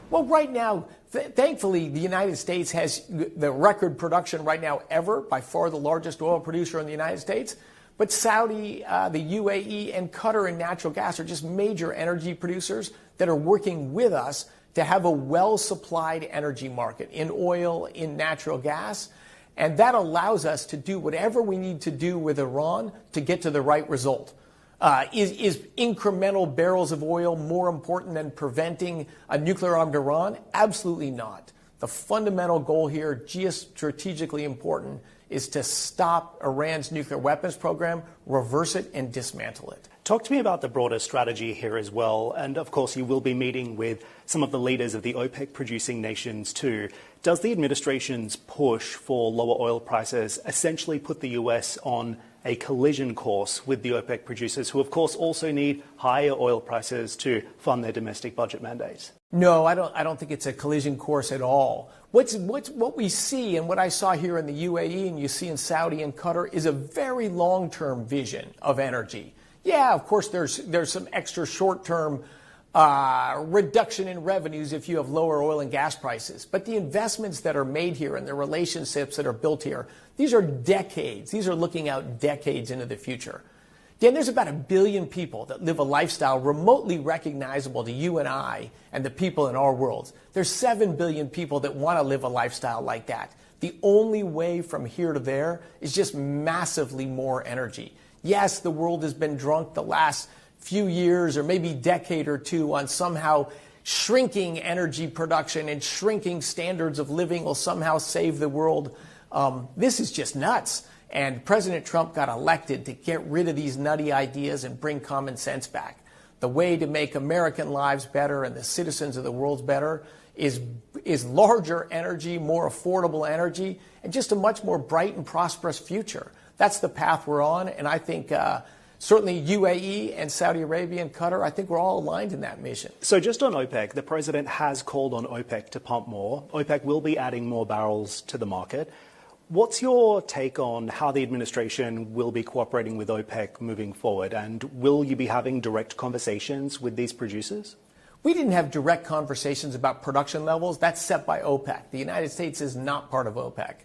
Well, right now, thankfully, the United States has the record production right now ever, by far the largest oil producer in the United States. But Saudi, the UAE, and Qatar in natural gas are just major energy producers that are working with us to have a well-supplied energy market in oil, in natural gas. And that allows us to do whatever we need to do with Iran to get to the right result. Is incremental barrels of oil more important than preventing a nuclear-armed Iran? Absolutely not. The fundamental goal here, geostrategically important, is to stop Iran's nuclear weapons program, reverse it, and dismantle it. Talk to me about the broader strategy here as well. And of course, you will be meeting with some of the leaders of the OPEC producing nations too. Does the administration's push for lower oil prices essentially put the US on a collision course with the OPEC producers, who of course also need higher oil prices to fund their domestic budget mandates? No, I don't think it's a collision course at all. What we see, and what I saw here in the UAE and you see in Saudi and Qatar, is a very long-term vision of energy. Yeah, of course, there's some extra short-term reduction in revenues if you have lower oil and gas prices. But the investments that are made here and the relationships that are built here, these are decades. These are looking out decades into the future. Dan, there's about 1 billion people that live a lifestyle remotely recognizable to you and I and the people in our worlds. There's 7 billion people that want to live a lifestyle like that. The only way from here to there is just massively more energy. Yes, the world has been drunk the last few years or maybe decade or two on somehow shrinking energy production and shrinking standards of living will somehow save the world. This is just nuts. And President Trump got elected to get rid of these nutty ideas and bring common sense back. The way to make American lives better and the citizens of the world better is larger energy, more affordable energy, and just a much more bright and prosperous future. That's the path we're on, and I think certainly UAE and Saudi Arabia and Qatar, I think we're all aligned in that mission. So just on OPEC, the president has called on OPEC to pump more. OPEC will be adding more barrels to the market. What's your take on how the administration will be cooperating with OPEC moving forward? And will you be having direct conversations with these producers? We didn't have direct conversations about production levels. That's set by OPEC. The United States is not part of OPEC.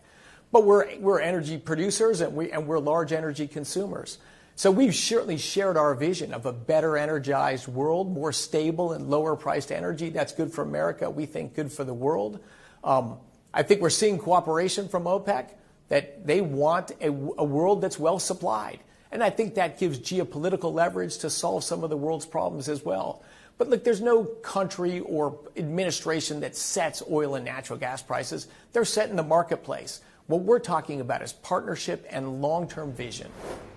But we're energy producers and we're large energy consumers. So we've certainly shared our vision of a better energized world, more stable and lower priced energy. That's good for America. We think good for the world. I think we're seeing cooperation from OPEC that they want a world that's well supplied. And I think that gives geopolitical leverage to solve some of the world's problems as well. But look, there's no country or administration that sets oil and natural gas prices. They're set in the marketplace. What we're talking about is partnership and long-term vision.